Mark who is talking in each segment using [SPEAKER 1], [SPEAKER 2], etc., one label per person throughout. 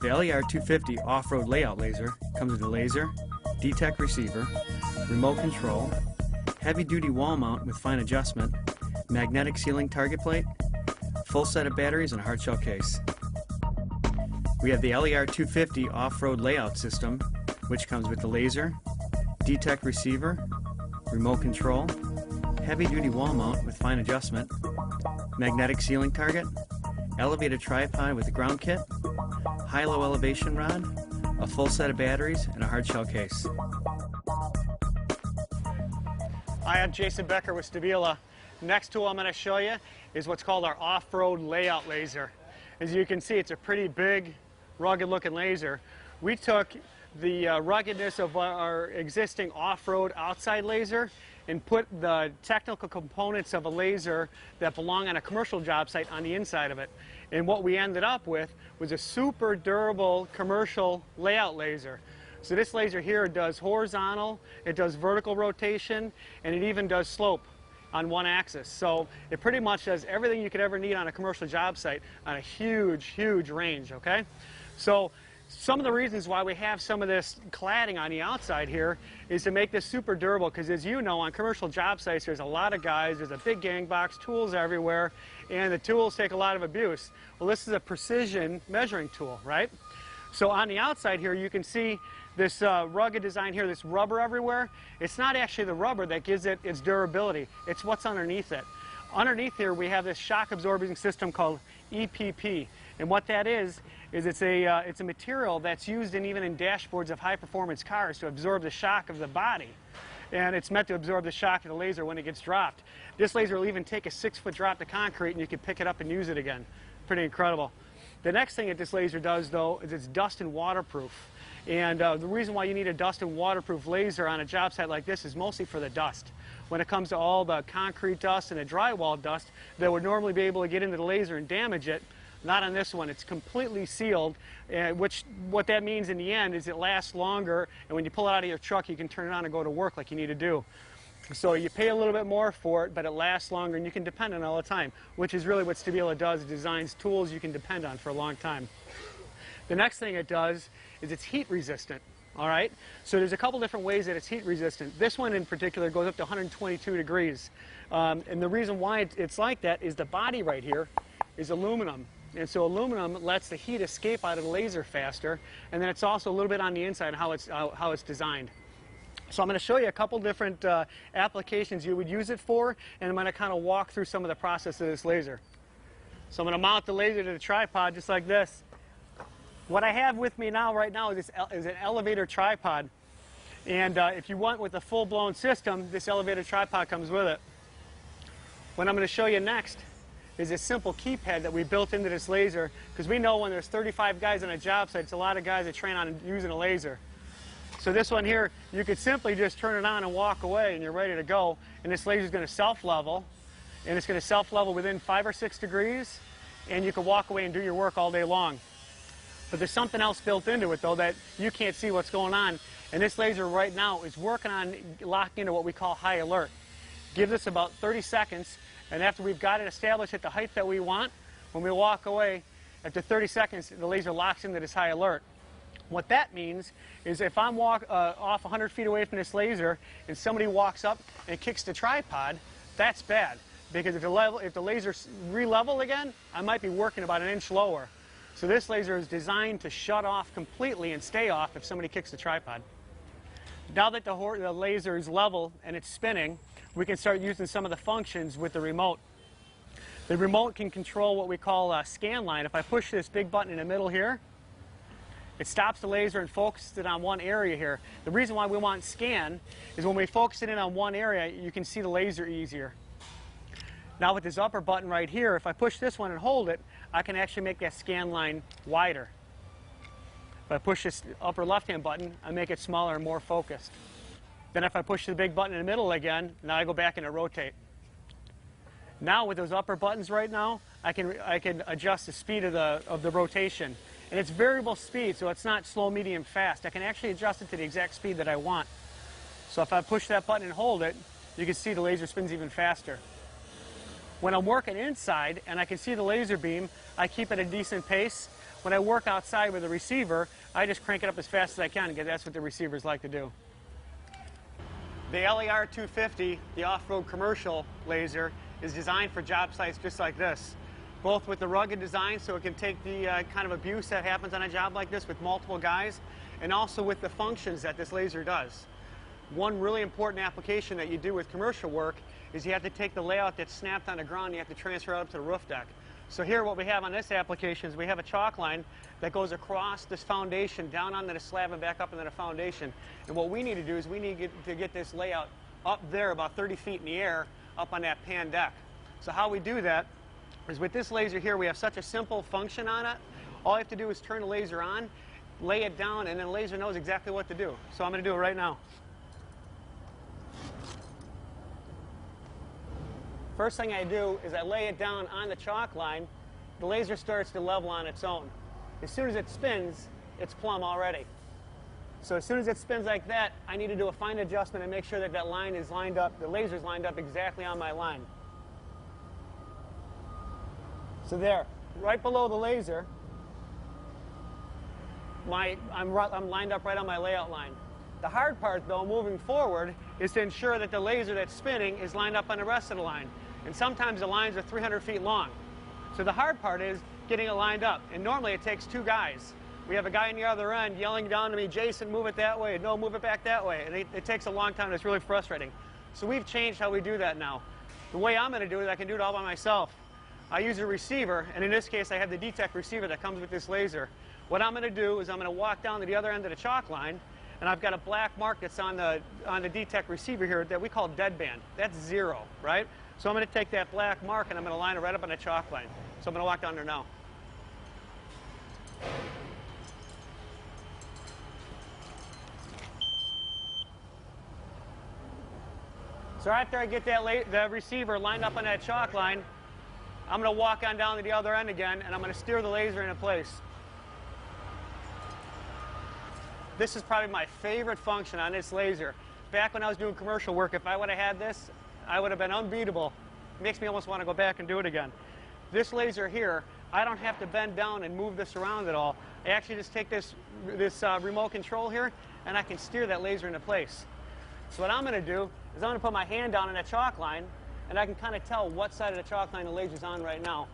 [SPEAKER 1] The LAR 250 off-road layout laser comes with a laser, D-Tech receiver, remote control, heavy-duty wall mount with fine adjustment, magnetic ceiling target plate, full set of batteries, and a hard shell case. We have the LAR 250 off-road layout system, which comes with the laser, D-Tech receiver, remote control, heavy-duty wall mount with fine adjustment, magnetic ceiling target, elevated tripod with a ground kit, high-low elevation rod, a full set of batteries, and a hard shell case.
[SPEAKER 2] Hi, I'm Jason Becker with STABILA. Next tool I'm going to show you is what's called our off-road layout laser. As you can see, it's a pretty big, rugged-looking laser. We took the ruggedness of our existing off-road outside laser and put the technical components of a laser that belong on a commercial job site on the inside of it. And what we ended up with was a super durable commercial layout laser. So this laser here does horizontal, it does vertical rotation, and it even does slope on one axis. So it pretty much does everything you could ever need on a commercial job site on a huge, huge range, okay? So some of the reasons why we have some of this cladding on the outside here is to make this super durable, because as you know, on commercial job sites there's a lot of guys, there's a big gang box, tools everywhere, and the tools take a lot of abuse. Well, this is a precision measuring tool, right? So on the outside here you can see this rugged design here, this rubber everywhere. It's not actually the rubber that gives it its durability, it's what's underneath it. Underneath here we have this shock absorbing system called EPP, and what that is it's a material that's used even in dashboards of high-performance cars to absorb the shock of the body. And it's meant to absorb the shock of the laser when it gets dropped. This laser will even take a 6-foot drop to concrete and you can pick it up and use it again. Pretty incredible. The next thing that this laser does, though, is it's dust and waterproof. And the reason why you need a dust and waterproof laser on a job site like this is mostly for the dust. When it comes to all the concrete dust and the drywall dust that would normally be able to get into the laser and damage it, not on this one. It's completely sealed, what that means in the end is it lasts longer, and when you pull it out of your truck you can turn it on and go to work like you need to do. So you pay a little bit more for it, but it lasts longer and you can depend on it all the time, which is really what STABILA does. It designs tools you can depend on for a long time. The next thing it does is it's heat resistant. All right, so there's a couple different ways that it's heat resistant. This one in particular goes up to 122 degrees. And the reason why it's like that is the body right here is aluminum. And so aluminum lets the heat escape out of the laser faster, and then it's also a little bit on the inside how it's designed. So I'm going to show you a couple different applications you would use it for, and I'm going to kind of walk through some of the process of this laser. So I'm going to mount the laser to the tripod just like this. What I have with me now, right now, is an elevator tripod. And if you want with a full-blown system, this elevator tripod comes with it. What I'm going to show you next is a simple keypad that we built into this laser, because we know when there's 35 guys on a job site, it's a lot of guys that train on using a laser. So this one here, you could simply just turn it on and walk away and you're ready to go. And this laser is going to self-level, and it's going to self-level within 5 or 6 degrees, and you can walk away and do your work all day long. But there's something else built into it, though, that you can't see what's going on. And this laser right now is working on locking into what we call high alert. Gives us about 30 seconds, and after we've got it established at the height that we want, when we walk away, after 30 seconds, the laser locks into this high alert. What that means is if I'm off 100 feet away from this laser and somebody walks up and kicks the tripod, that's bad. Because if the laser's re-level again, I might be working about an inch lower. So this laser is designed to shut off completely and stay off if somebody kicks the tripod. Now that the laser is level and it's spinning, we can start using some of the functions with the remote. The remote can control what we call a scan line. If I push this big button in the middle here, it stops the laser and focuses it on one area here. The reason why we want scan is when we focus it in on one area, you can see the laser easier. Now with this upper button right here, if I push this one and hold it, I can actually make that scan line wider. If I push this upper left-hand button, I make it smaller and more focused. Then if I push the big button in the middle again, now I go back and I rotate. Now with those upper buttons right now, I can adjust the speed of the rotation. And it's variable speed, so it's not slow, medium, fast. I can actually adjust it to the exact speed that I want. So if I push that button and hold it, you can see the laser spins even faster. When I'm working inside and I can see the laser beam, I keep at a decent pace. when I work outside with a receiver, I just crank it up as fast as I can, because that's what the receivers like to do. The LAR 250, the off-road commercial laser, is designed for job sites just like this. Both with the rugged design, so it can take the kind of abuse that happens on a job like this with multiple guys, and also with the functions that this laser does. One really important application that you do with commercial work is you have to take the layout that's snapped on the ground, you have to transfer it up to the roof deck. So here what we have on this application is we have a chalk line that goes across this foundation down onto the slab and back up into the foundation. And what we need to do is we need to get this layout up there about 30 feet in the air up on that pan deck. So how we do that is with this laser here, we have such a simple function on it. All I have to do is turn the laser on, lay it down, and then the laser knows exactly what to do. So I'm going to do it right now. First thing I do is I lay it down on the chalk line. The laser starts to level on its own. As soon as it spins, it's plumb already. So as soon as it spins like that, I need to do a fine adjustment and make sure that that line is lined up, the laser's lined up exactly on my line. So there, right below the laser, I'm lined up right on my layout line. The hard part, though, moving forward, is to ensure that the laser that's spinning is lined up on the rest of the line. And sometimes the lines are 300 feet long. So the hard part is getting it lined up. And normally it takes two guys. We have a guy on the other end yelling down to me, Jason, move it that way. No, move it back that way. And it takes a long time, and it's really frustrating. So we've changed how we do that now. The way I'm going to do it, I can do it all by myself. I use a receiver, and in this case I have the DTEC receiver that comes with this laser. What I'm going to do is I'm going to walk down to the other end of the chalk line, and I've got a black mark that's on the DTEC receiver here that we call deadband. That's 0, right? So I'm going to take that black mark and I'm going to line it right up on the chalk line. So I'm going to walk down there now. So after I get the receiver lined up on that chalk line, I'm going to walk on down to the other end again, and I'm going to steer the laser into place. This is probably my favorite function on this laser. Back when I was doing commercial work, if I would have had this, I would have been unbeatable. It makes me almost want to go back and do it again. This laser here, I don't have to bend down and move this around at all. I actually just take this remote control here, and I can steer that laser into place. So what I'm going to do is I'm going to put my hand down on that chalk line, and I can kind of tell what side of the chalk line the laser's on right now.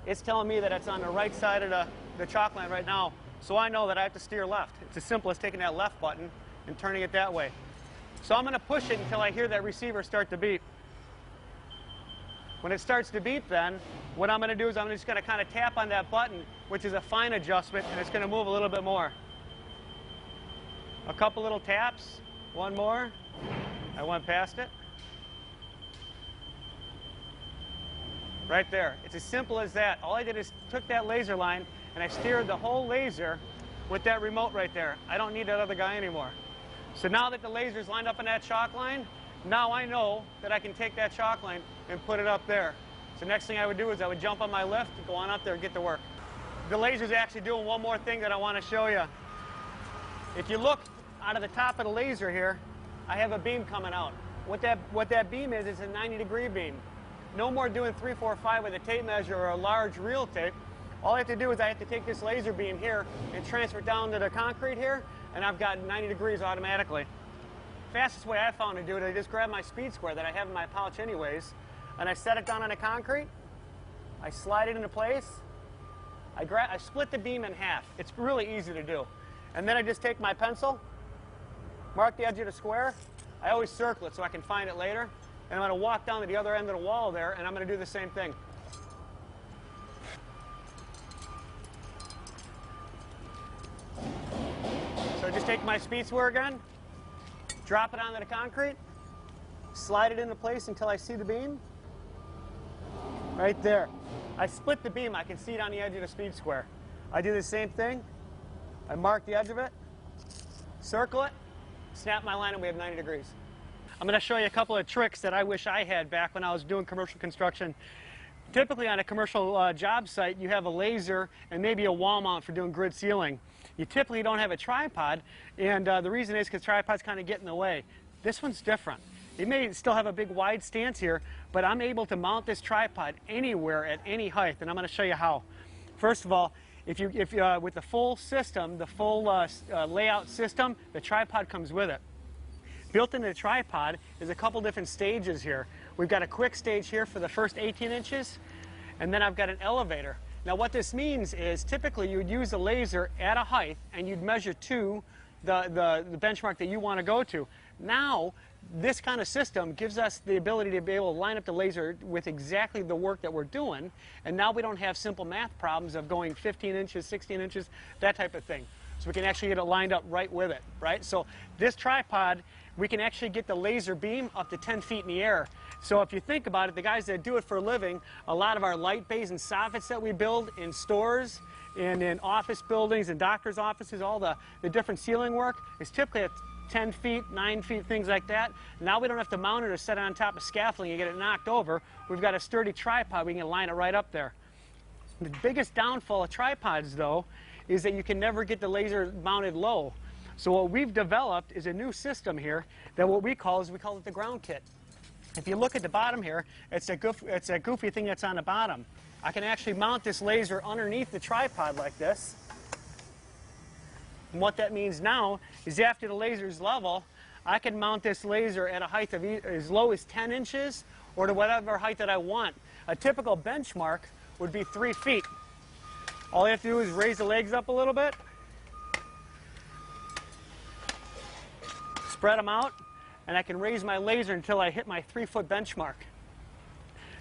[SPEAKER 2] It's telling me that it's on the right side of the chalk line right now, so I know that I have to steer left. It's as simple as taking that left button and turning it that way. So I'm going to push it until I hear that receiver start to beep. When it starts to beep then, what I'm going to do is I'm just going to kind of tap on that button, which is a fine adjustment, and it's going to move a little bit more. A couple little taps, one more. I went past it. Right there. It's as simple as that. All I did is took that laser line and I steered the whole laser with that remote right there. I don't need that other guy anymore. So now that the laser's lined up on that chalk line, now I know that I can take that chalk line and put it up there. So next thing I would do is I would jump on my lift, go on up there and get to work. The laser's actually doing one more thing that I want to show you. If you look out of the top of the laser here, I have a beam coming out. What that beam is a 90-degree beam. No more doing 3, 4, 5 with a tape measure or a large reel tape. All I have to do is I have to take this laser beam here and transfer it down to the concrete here, and I've got 90 degrees automatically. Fastest way I found to do it, I just grab my speed square that I have in my pouch anyways, and I set it down on the concrete, I slide it into place, I split the beam in half. It's really easy to do. And then I just take my pencil, mark the edge of the square. I always circle it so I can find it later. And I'm going to walk down to the other end of the wall there, and I'm going to do the same thing. So I just take my speed square again, drop it onto the concrete, slide it into place until I see the beam. Right there. I split the beam. I can see it on the edge of the speed square. I do the same thing. I mark the edge of it, circle it, snap my line, and we have 90 degrees. I'm going to show you a couple of tricks that I wish I had back when I was doing commercial construction. Typically on a commercial job site, you have a laser and maybe a wall mount for doing grid sealing. You typically don't have a tripod, and the reason is because tripods kind of get in the way. This one's different. It may still have a big wide stance here, but I'm able to mount this tripod anywhere at any height, and I'm going to show you how. First of all, With the full system, the full layout system, the tripod comes with it. Built into the tripod is a couple different stages here. We've got a quick stage here for the first 18 inches, and then I've got an elevator. Now what this means is typically you would use a laser at a height and you'd measure to the benchmark that you want to go to. Now this kind of system gives us the ability to be able to line up the laser with exactly the work that we're doing, and now we don't have simple math problems of going 15 inches, 16 inches, that type of thing. So we can actually get it lined up right with it, right? So this tripod, we can actually get the laser beam up to 10 feet in the air. So if you think about it, the guys that do it for a living, a lot of our light bays and soffits that we build in stores and in office buildings and doctors' offices, all the different ceiling work is typically at 10 feet, 9 feet, things like that. Now we don't have to mount it or set it on top of scaffolding and get it knocked over. We've got a sturdy tripod, we can line it right up there. The biggest downfall of tripods, though, is that you can never get the laser mounted low. So what we've developed is a new system here that we call it the ground kit. If you look at the bottom here, it's a goofy thing that's on the bottom. I can actually mount this laser underneath the tripod like this. And what that means now is after the laser's level, I can mount this laser at a height of as low as 10 inches or to whatever height that I want. A typical benchmark would be 3 feet. All you have to do is raise the legs up a little bit, spread them out, and I can raise my laser until I hit my 3-foot benchmark.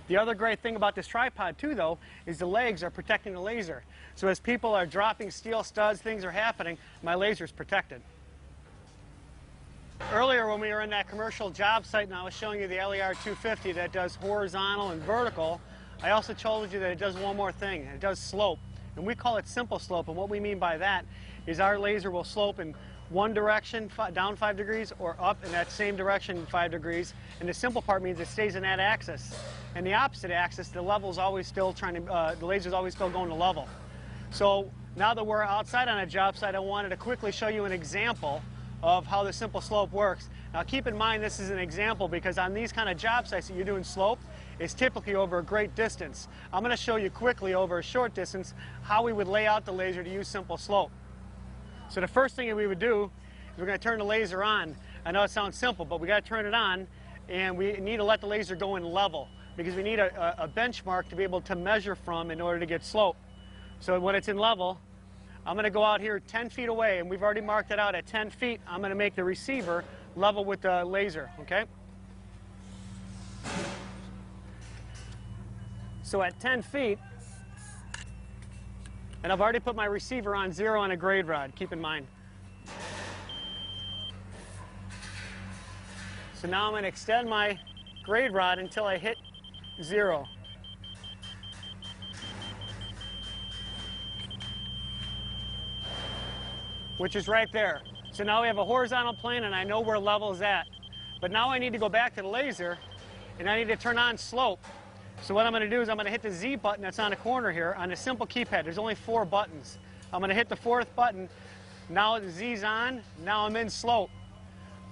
[SPEAKER 2] The other great thing about this tripod too, though, is the legs are protecting the laser. So as people are dropping steel studs, things are happening, my laser is protected. Earlier when we were in that commercial job site and I was showing you the LAR 250 that does horizontal and vertical, I also told you that it does one more thing. It does slope. And we call it simple slope. And what we mean by that is our laser will slope in one direction, down 5 degrees, or up in that same direction 5 degrees. And the simple part means it stays in that axis. And the opposite axis, the level's always still the laser's always still going to level. So now that we're outside on a job site, I wanted to quickly show you an example of how the simple slope works. Now keep in mind this is an example because on these kind of job sites that you're doing slope, it's typically over a great distance. I'm going to show you quickly over a short distance how we would lay out the laser to use simple slope. So the first thing that we would do is we're going to turn the laser on. I know it sounds simple, but we got to turn it on, and we need to let the laser go in level because we need a benchmark to be able to measure from in order to get slope. So when it's in level, I'm going to go out here 10 feet away, and we've already marked it out at 10 feet. I'm going to make the receiver level with the laser, okay? So at 10 feet, and I've already put my receiver on 0 on a grade rod, keep in mind. So now I'm going to extend my grade rod until I hit 0. Which is right there. So now we have a horizontal plane and I know where level is at. But now I need to go back to the laser and I need to turn on slope. So what I'm going to do is I'm going to hit the Z button that's on the corner here on the simple keypad. There's only 4 buttons. I'm going to hit the 4th button. Now the Z's on. Now I'm in slope.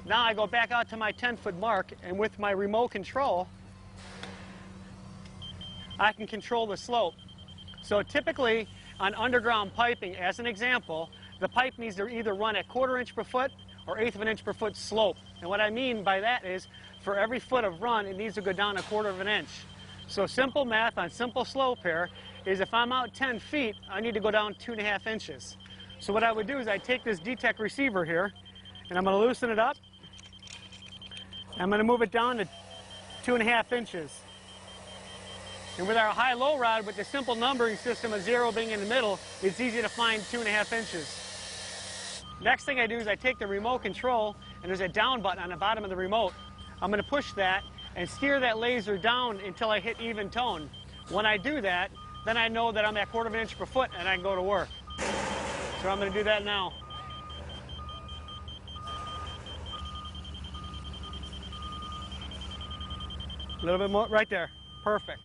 [SPEAKER 2] Now I go back out to my 10-foot mark, and with my remote control, I can control the slope. So typically on underground piping, as an example, the pipe needs to either run at 1/4 inch per foot or 1/8 of an inch per foot slope. And what I mean by that is for every foot of run, it needs to go down 1/4 of an inch. So simple math on simple slope here is if I'm out 10 feet, I need to go down 2.5 inches. So what I would do is I take this DTEC receiver here, and I'm going to loosen it up. I'm going to move it down to 2.5 inches. And with our high-low rod, with the simple numbering system of 0 being in the middle, it's easy to find 2.5 inches. Next thing I do is I take the remote control, and there's a down button on the bottom of the remote. I'm going to push that and steer that laser down until I hit even tone. When I do that, then I know that I'm at 1/4 of an inch per foot and I can go to work. So I'm going to do that now. A little bit more, right there. Perfect.